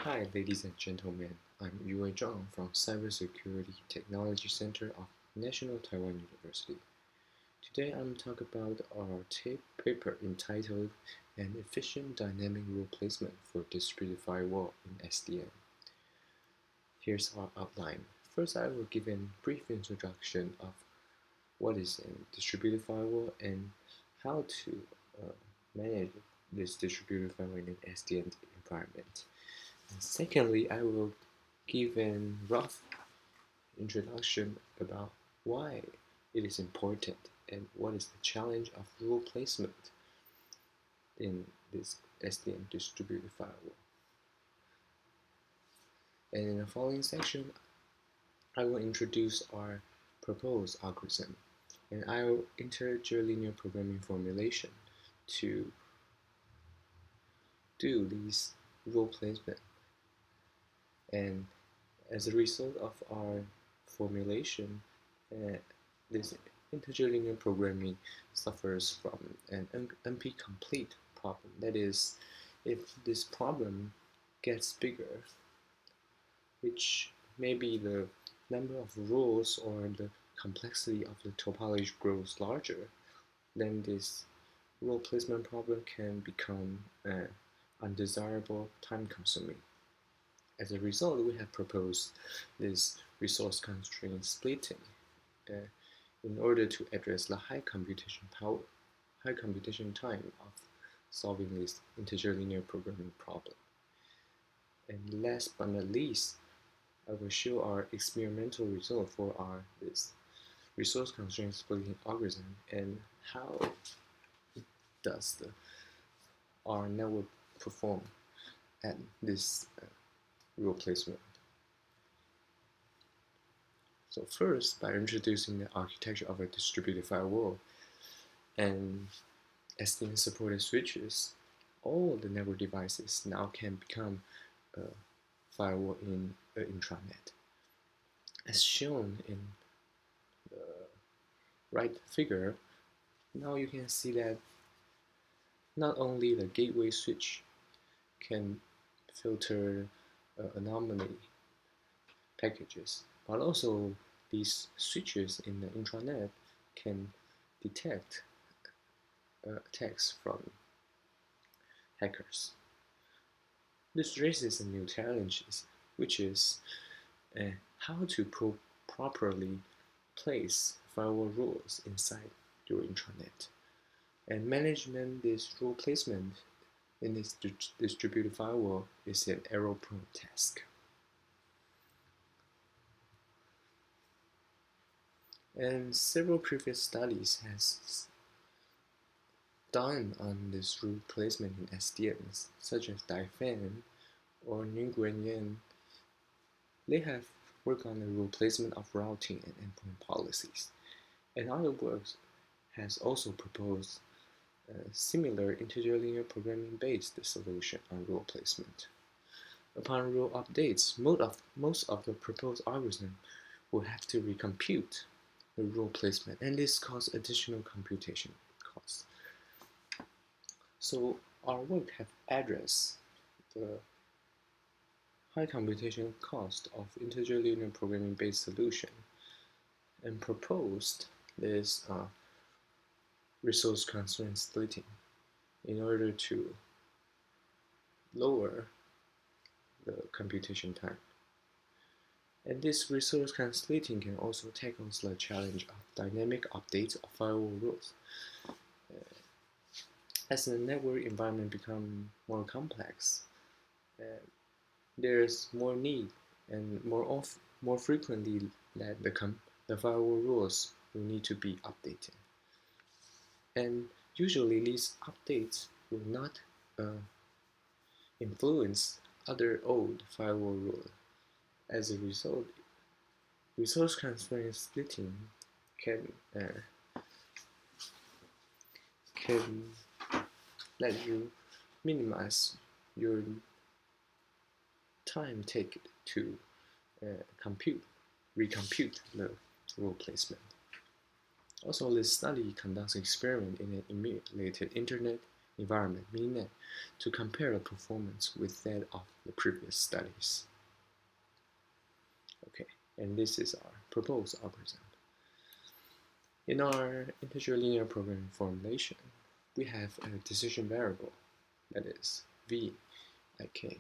Hi, ladies and gentlemen. I'm Yu-Wei from Cybersecurity Technology Center of National Taiwan University. Today I'm talking about our paper entitled An Efficient Dynamic Rule Placement for Distributed Firewall in SDN. Here's our outline. First, I will give a brief introduction of what is a distributed firewall and how to manage this distributed firewall in an SDN environment. And secondly, I will give a rough introduction about why it is important and what is the challenge of rule placement in this SDN distributed firewall. And in the following section, I will introduce our proposed algorithm, and I will integer linear programming formulation to do these rule placement. And as a result of our formulation, this integer linear programming suffers from an NP-complete problem. That is, if this problem gets bigger, which maybe the number of rules or the complexity of the topology grows larger, then this rule placement problem can become undesirable, time-consuming. As a result, we have proposed this resource constraint splitting in order to address the high computation time of solving this integer linear programming problem. And last but not least, I will show our experimental result for this resource constraint splitting algorithm and how does our network perform at this rule placement. So first, by introducing the architecture of a distributed firewall and SDN supported switches, all the network devices now can become a firewall in an intranet. As shown in the right figure, now you can see that not only the gateway switch can filter anomaly packages, but also these switches in the intranet can detect attacks from hackers. This raises a new challenge, which is how to properly place firewall rules inside your intranet. And management this rule placement in this distributed firewall is an error-prone task. And several previous studies has done on this rule placement in SDNs, such as Daifan or Nguyen Yan. They have worked on the rule placement of routing and endpoint policies. And other works has also proposed a similar integer linear programming based solution on rule placement. Upon rule updates, most of the proposed algorithm will have to recompute the rule placement, and this causes additional computation costs. So our work have addressed the high computation cost of integer linear programming based solution and proposed this resource constraint splitting in order to lower the computation time. And this resource constraint splitting can also tackle the challenge of dynamic updates of firewall rules. As the network environment becomes more complex, there's more need and more frequently that the firewall rules will need to be updated. And usually these updates will not influence other old firewall rules. As a result, resource constraint splitting can let you minimize your time taken to recompute the rule placement. Also, this study conducts experiment in an emulated internet environment, mainnet, to compare the performance with that of the previous studies. Okay, and this is our proposed algorithm. In our integer linear programming formulation, we have a decision variable, that is v I k,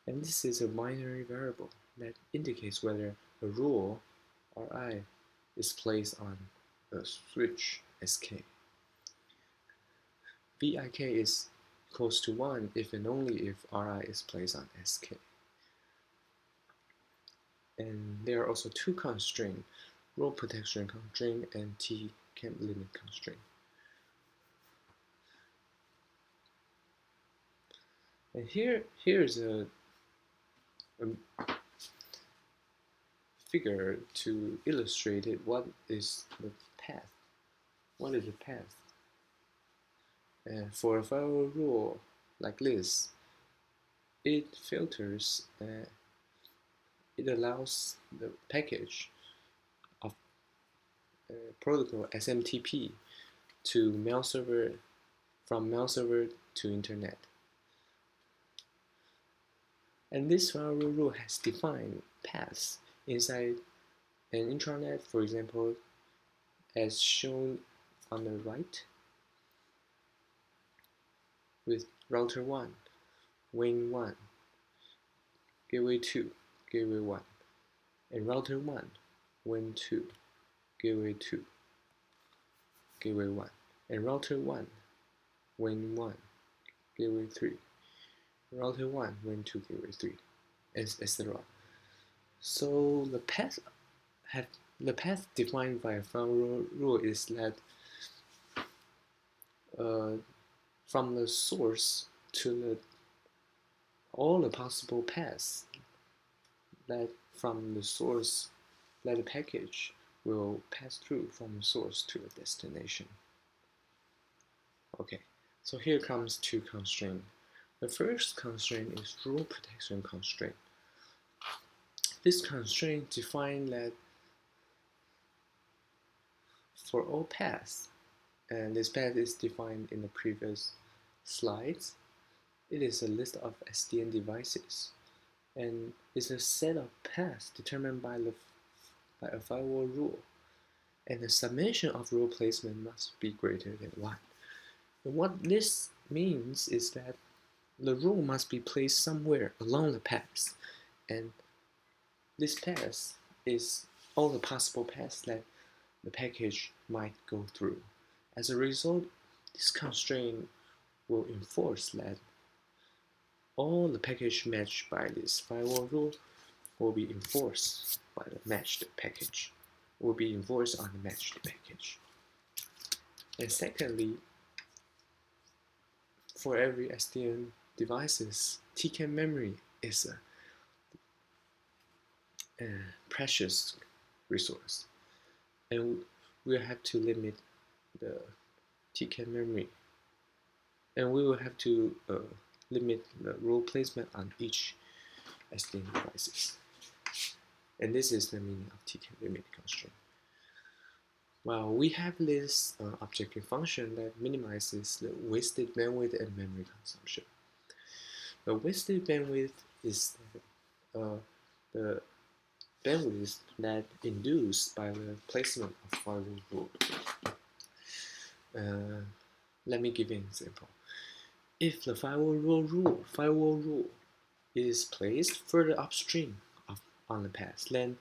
and this is a binary variable that indicates whether a rule Ri is placed on a switch Sk. Vik is equals to 1 if and only if Ri is placed on Sk. And there are also two constraints, rule protection constraint and T-can limit constraint. And here's a figure to illustrate it. What is the path? What is the path? For a firewall rule like this, it filters, it allows the package of protocol SMTP to mail server, from mail server to internet. And this firewall rule has defined paths inside an intranet, for example, as shown on the right, with router 1, WAN 1, gateway 2, gateway 1, and router 1, WAN 2, gateway 2, gateway 1, and router 1, WAN 1, gateway 3, router 1, WAN 2, gateway 3, etc. So the path defined by a firewall rule is that from the source to all the possible paths that from the source that the package will pass through from the source to the destination. Okay, so here comes two constraints. The first constraint is rule protection constraint. This constraint defines that for all paths, and this path is defined in the previous slides, it is a list of SDN devices, and it's a set of paths determined by a firewall rule, and the summation of rule placement must be greater than 1. And what this means is that the rule must be placed somewhere along the paths, and this path is all the possible paths that the package might go through. As a result, this constraint will enforce that all the package matched by this firewall rule will be enforced by the matched package, will be enforced on the matched package. And secondly, for every SDN devices, TCAN memory is a precious resource, and we'll have to limit the TCAN memory, and we will have to limit the rule placement on each SDN devices. And this is the meaning of TCAN limit constraint. Well, we have this objective function that minimizes the wasted bandwidth and memory consumption. The wasted bandwidth is the bandwidth that induced by the placement of firewall rule. Let me give you an example. If the firewall rule is placed further upstream on the path, then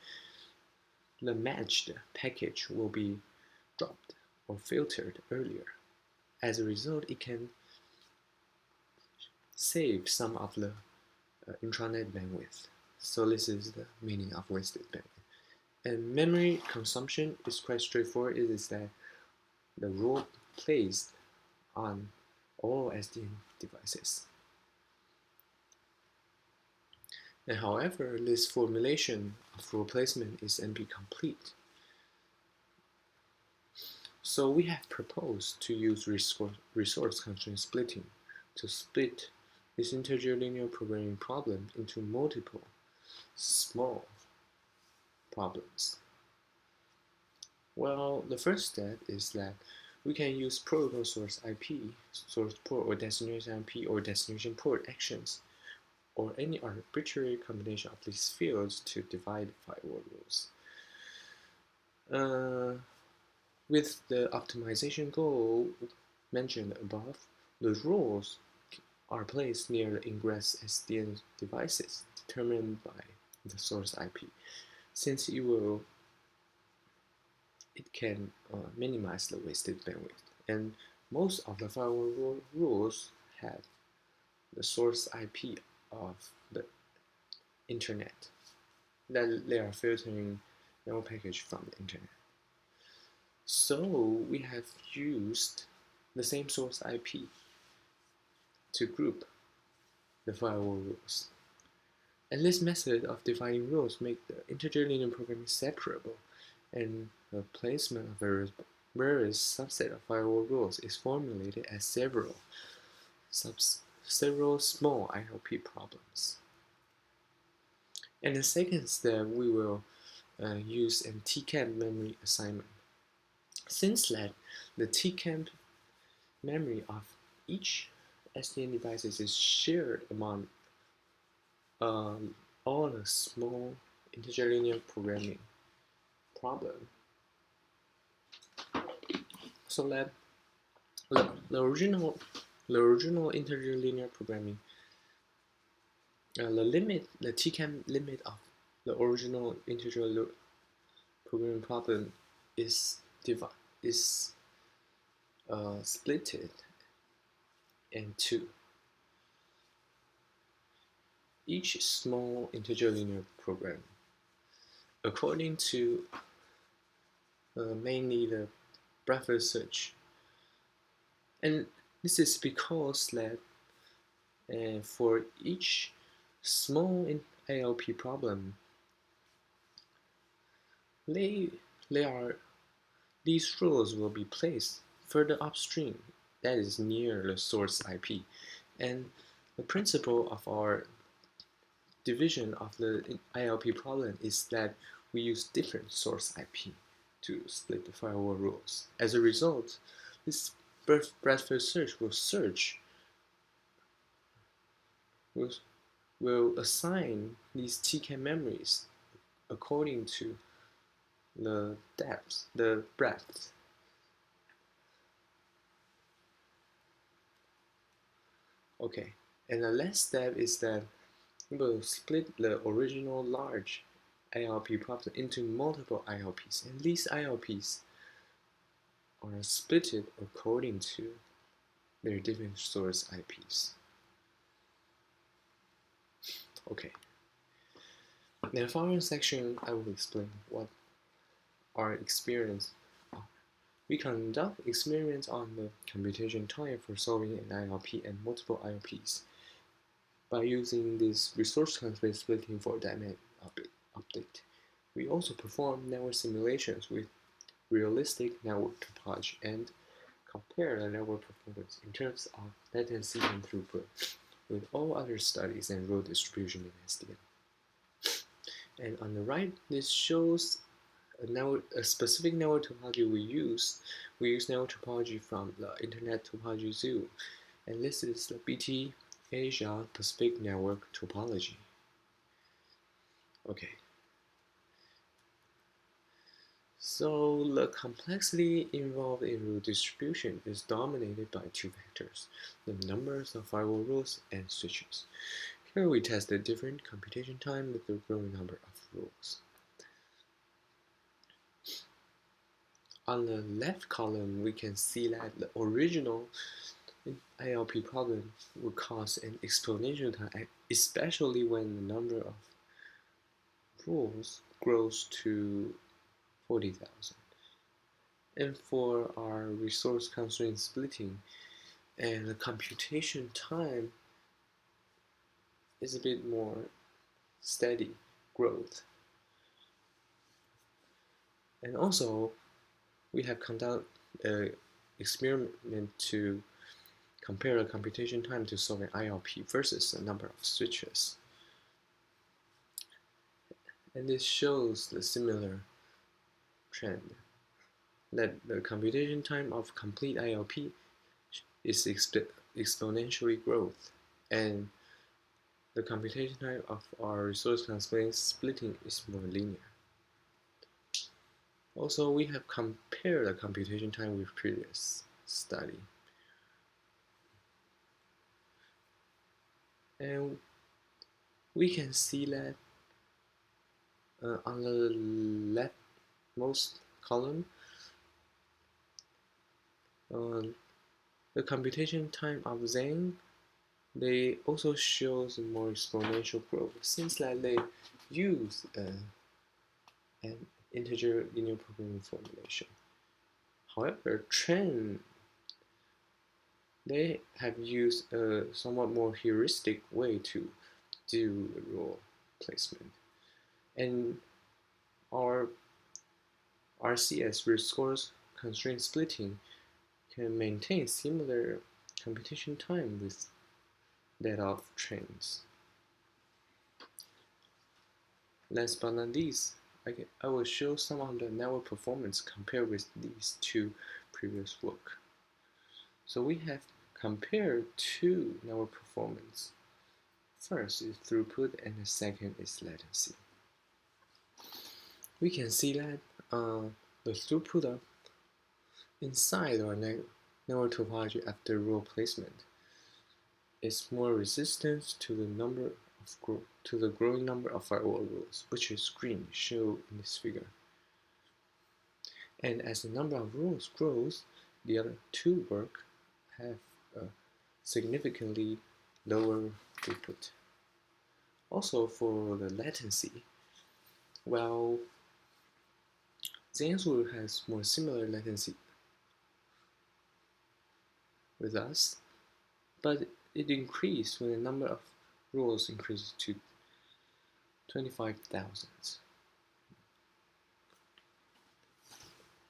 the matched package will be dropped or filtered earlier. As a result, it can save some of the intranet bandwidth. So this is the meaning of wasted bandwidth. And memory consumption is quite straightforward. It is that the rule placed on all SDN devices. And however, this formulation of rule placement is NP complete. So we have proposed to use resource constraint splitting to split this integer linear programming problem into multiple small problems. Well, the first step is that we can use protocol source IP, source port, or destination IP, or destination port actions, or any arbitrary combination of these fields to divide firewall rules. With the optimization goal mentioned above, the rules are placed near the ingress SDN devices determined by the source IP, since it can minimize the wasted bandwidth. And most of the firewall rules have the source IP of the internet, that they are filtering network package from the internet. So we have used the same source IP to group the firewall rules. And this method of dividing rules makes the integer linear programming separable, and the placement of various subset of firewall rules is formulated as several small ILP problems. And the second step, we will use a TCAM memory assignment. Since that the TCAM memory of each SDN devices is shared among all the small integer linear programming problem, so that the original integer linear programming, the TCAM limit of the original integer programming problem is splitted in two. Each small integer linear program, according to mainly the breadth search, and this is because that for each small ILP problem, these rules will be placed further upstream, that is near the source IP. And the principle of our division of the ILP problem is that we use different source IP to split the firewall rules. As a result, this breadth search will assign these TCAM memories according to the breadth. Okay, and the last step is that we will split the original large ILP problem into multiple ILPs, and these ILPs are splitted according to their different source IPs. Okay. In the following section, I will explain what our experience are. We conduct experiments on the computation time for solving an ILP and multiple ILPs by using this resource constraint splitting for dynamic update. We also perform network simulations with realistic network topology and compare the network performance in terms of latency and throughput with all other studies and rule distribution in SDN. And on the right, this shows a specific network topology we use. We use network topology from the Internet Topology Zoo, and this is the BT Asia Pacific Network topology. Okay. So the complexity involved in rule distribution is dominated by two factors: the numbers of firewall rules and switches. Here we tested different computation time with the growing number of rules. On the left column, we can see that the original ILP problem will cause an exponential time, especially when the number of rules grows to 40,000. And for our resource constraint splitting, and the computation time is a bit more steady growth. And also, we have conducted an experiment to compare the computation time to solve an ILP versus the number of switches. And this shows the similar trend. that the computation time of complete ILP is exponentially growth, and the computation time of our resource constraint splitting is more linear. Also, we have compared the computation time with previous study. And we can see that on the leftmost column, the computation time of Zhang, they also shows more exponential growth since that they use an integer linear programming formulation. However, Chen, they have used a somewhat more heuristic way to do the rule placement. And our RCS, resource constraint splitting, can maintain similar computation time with that of trains. Last but not least, I will show some of the network performance compared with these two previous work. So we have compared two network performance. First is throughput and the second is latency. We can see that the throughput inside our network topology after rule placement is more resistant to the growing number of firewall rules, which is green, shown in this figure. And as the number of rules grows, the other two work have a significantly lower throughput. Also, for the latency, while Zhang's rule has more similar latency with us, but it increased when the number of rules increases to 25,000.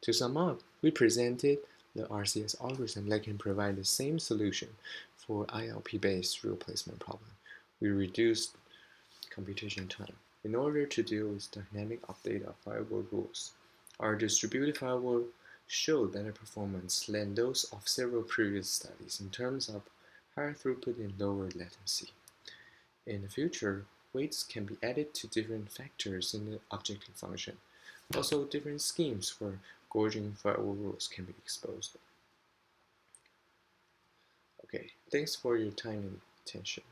To sum up, we presented the RCS algorithm that can provide the same solution for ILP-based rule placement problem. We reduced computation time in order to deal with dynamic update of firewall rules. Our distributed firewall showed better performance than those of several previous studies in terms of higher throughput and lower latency. In the future, weights can be added to different factors in the objective function. Also, different schemes for gauging firewall rules can be exposed. Okay, thanks for your time and attention.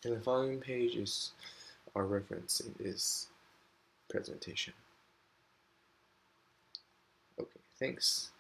And the following page is our reference in this presentation. Okay, thanks.